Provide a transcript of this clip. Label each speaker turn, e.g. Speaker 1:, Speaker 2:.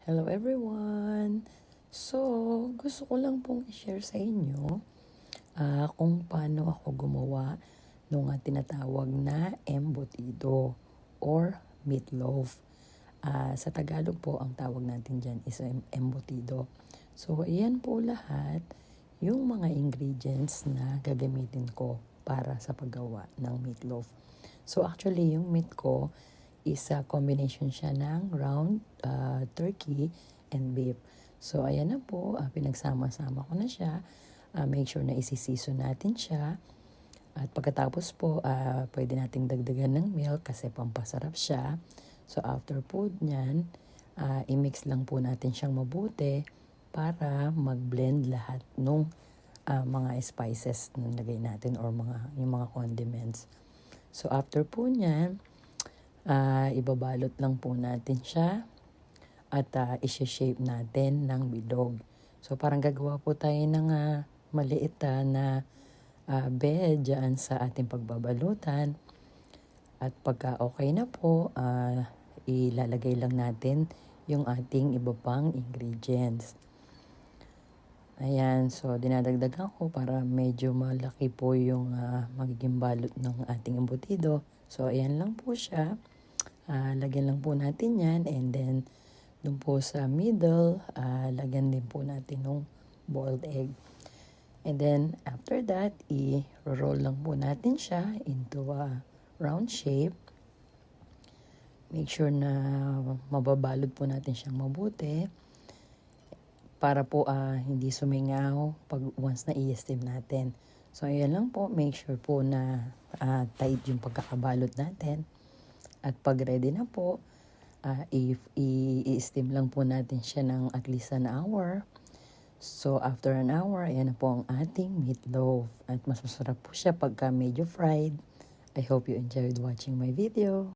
Speaker 1: Hello everyone! So, gusto ko lang pong i-share sa inyo kung paano ako gumawa ng tinatawag na embutido or meatloaf. Sa Tagalog po, ang tawag natin dyan is embutido. So, ayan po lahat yung mga ingredients na gagamitin ko para sa paggawa ng meatloaf. So, actually, yung meat ko is a combination siya ng round turkey and beef. So, ayan na po, pinagsama-sama ko na siya. Make sure na isi-season natin siya. At pagkatapos po, pwede nating dagdagan ng milk kasi pampasarap siya. So, after po niyan, i-mix lang po natin siyang mabuti para mag-blend lahat ng mga spices na nilagay natin or yung mga condiments. So, after po niyan, ibabalot lang po natin siya at isi-shape natin ng bilog. So parang gagawa po tayo ng maliit na bed dyan sa ating pagbabalutan. At pagka okay na po, ilalagay lang natin yung ating iba pang ingredients. Ayan, so dinadagdagan ko para medyo malaki po yung magiging balot ng ating embutido. So ayan lang po siya. Lagyan lang po natin yan and then dun po sa middle, lagyan din po natin ng boiled egg. And then after that, i-roll lang po natin siya into a round shape. Make sure na mababalot po natin siyang mabuti para po hindi sumingaw pag once na i-steam natin. So ayan lang po, make sure po na tight yung pagkakabalot natin. At pag ready na po, i-steam lang po natin siya ng at least an hour. So, after an hour, ayan na po ang ating meatloaf. At mas masarap po siya pagka medyo fried. I hope you enjoyed watching my video.